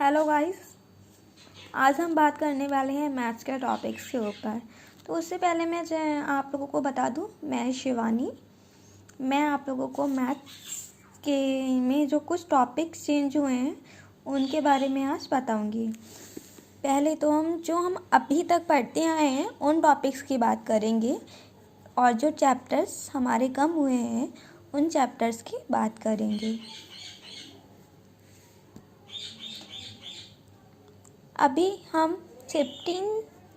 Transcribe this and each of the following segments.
Hello guys, आज हम बात करने वाले हैं मैथ्स के टॉपिक्स के ऊपर। तो उससे पहले मैं आप लोगों को बता दूं, मैं शिवानी। मैं आप लोगों को मैथ्स के में जो कुछ टॉपिक्स चेंज हुए हैं उनके बारे में आज बताऊंगी। पहले तो हम अभी तक पढ़ते आए हैं उन टॉपिक्स की बात करेंगे, और जो चैप्टर्स हमारे कम हुए हैं उन चैप्टर्स की बात करेंगे।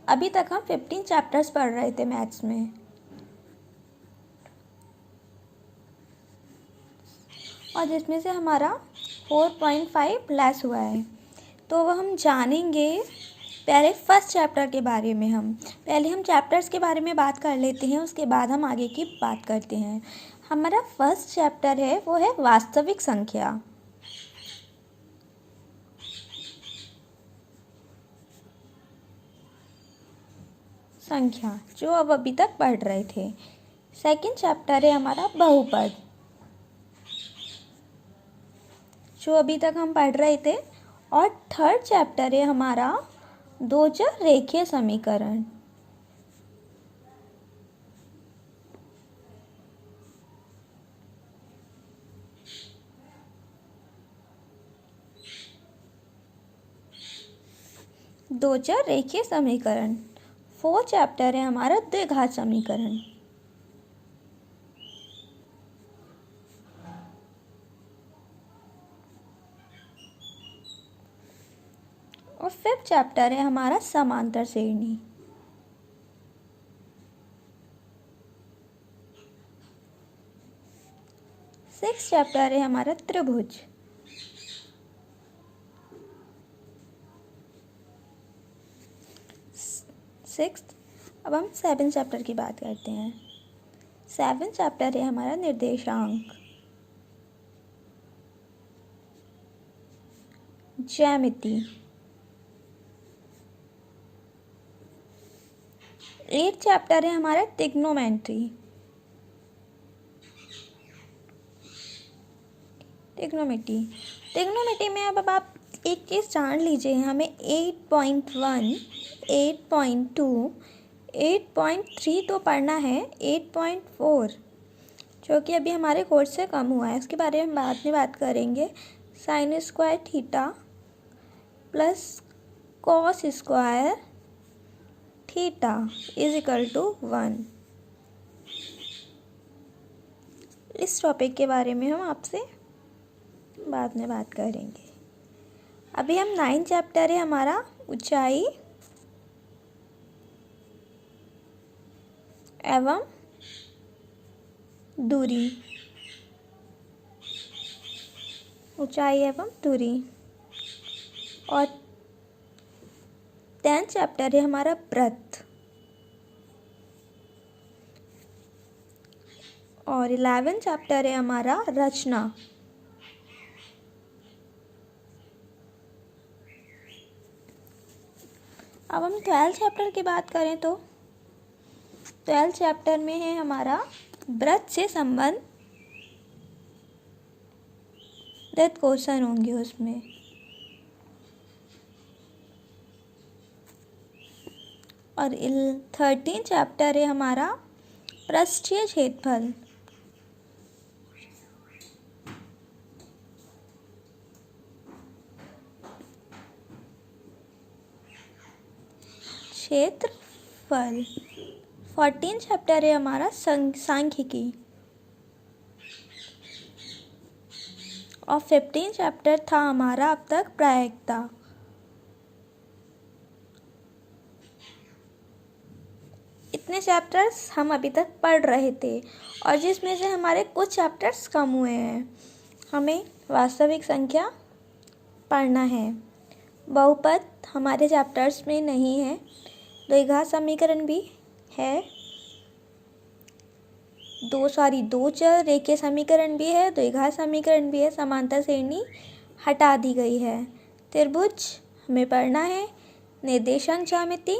अभी तक हम 15 चैप्टर्स पढ़ रहे थे मैथ्स में, और जिसमें से हमारा 4.5 लेस हुआ है। तो वह हम जानेंगे पहले फर्स्ट चैप्टर के बारे में। हम चैप्टर्स के बारे में बात कर लेते हैं, उसके बाद हम आगे की बात करते हैं। हमारा फर्स्ट चैप्टर है वो है वास्तविक संख्या। जो अब अभी तक पढ़ रहे थे। सेकंड चैप्टर है हमारा बहुपद, जो अभी तक हम पढ़ रहे थे। और थर्ड चैप्टर है हमारा दो चर रेखीय समीकरण। दो चर रेखीय समीकरण। फोर्थ चैप्टर है हमारा द्विघात समीकरण। और फिफ्थ चैप्टर है हमारा समांतर श्रेणी। सिक्स्थ चैप्टर है हमारा त्रिभुज। अब हम सेवेंथ चैप्टर की बात करते हैं। सेवेंथ चैप्टर है हमारा निर्देशांक, ज्यामिति। एट्थ चैप्टर है हमारा ट्रिग्नोमेट्री। ट्रिग्नोमेट्री में अब आप एक चीज़ जान लीजिए, हमें 8.1, 8.2, 8.3 तो पढ़ना है। 8.4 जो कि अभी हमारे कोर्स से कम हुआ है, उसके बारे में बाद में बात करेंगे। Sine square theta plus cos square theta is equal to 1। इस टॉपिक के बारे में हम आपसे बाद में बात करेंगे। अभी हम 9th चैप्टर है हमारा ऊंचाई एवं दूरी। ऊंचाई एवं दूरी। और 10th चैप्टर है हमारा वृत्त। और 11th चैप्टर है हमारा रचना। अब हम 12th चैप्टर की बात करें तो 12th चैप्टर में है हमारा वृत्त से संबंधित क्वेश्चन होंगे उसमें। और 13th चैप्टर है हमारा पृष्ठीय क्षेत्रफल। क्षेत्रफल। 14th चैप्टर है हमारा सांख्यिकी। और 15th चैप्टर था हमारा अब तक प्रायिकता। इतने चैप्टर्स हम अभी तक पढ़ रहे थे, और जिसमें से हमारे कुछ चैप्टर्स कम हुए हैं। हमें वास्तविक संख्या पढ़ना है। बहुपद हमारे चैप्टर्स में नहीं है। द्विघात समीकरण भी है। दो चर रेखीय समीकरण भी है, द्विघात समीकरण भी है। समांतर श्रेणी हटा दी गई है। त्रिभुज हमें पढ़ना है। निर्देशांक ज्यामिति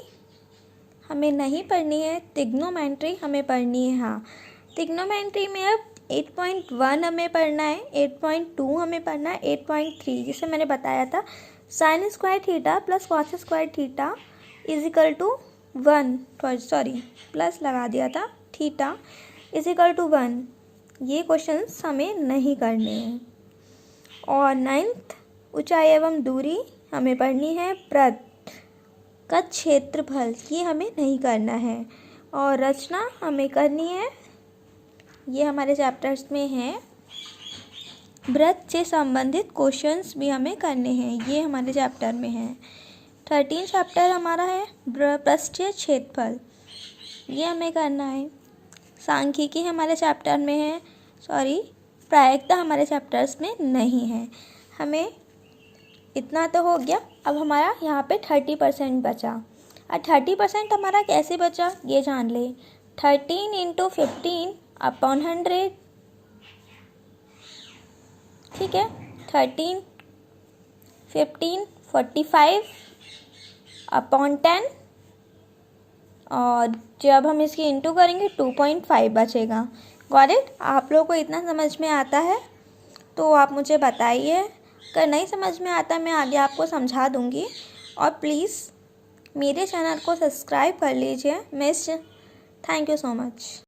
हमें नहीं पढ़नी है। ट्रिग्नोमेट्री हमें पढ़नी है। हाँ, ट्रिग्नोमेट्री में अब 8.1 हमें पढ़ना है, 8.2 हमें पढ़ना है, 8.3 जिसे मैंने बताया था sine square theta plus cos square theta is equal to 1, plus लगा दिया था, थीटा इज इक्वल टू 1। ये क्वेश्चंस हमें नहीं करने हैं। और 9th, ऊंचाई एवं दूरी हमें पढ़नी है, वृत्त का क्षेत्रफल ये हमें नहीं करना है। और रचना हमें करनी है, ये हमारे चैप्टर्स में है। वृत्त से संबंधित क्वेश्चंस भी हमें करने हैं, ये हमारे चैप्टर में है। 13 चैप्टर हमारा है पृष्ठीय क्षेत्रफल, ये हमें करना है। सांख्यिकी हमारे चैप्टर में है, प्रायिकता हमारे चैप्टर्स में नहीं है। हमें इतना तो हो गया। अब हमारा यहाँ पे 30% बचा। और 30% हमारा कैसे बचा ये जान ले। 13 × 15/100, ठीक है। 13, 15, 45/10, और जब हम इसकी इंटू करेंगे 2.5 बचेगा। Got it? आप लोगों को इतना समझ में आता है तो आप मुझे बताइए। अगर नहीं समझ में आता मैं आगे आपको समझा दूँगी। और प्लीज़ मेरे चैनल को सब्सक्राइब कर लीजिए। Thank you so much.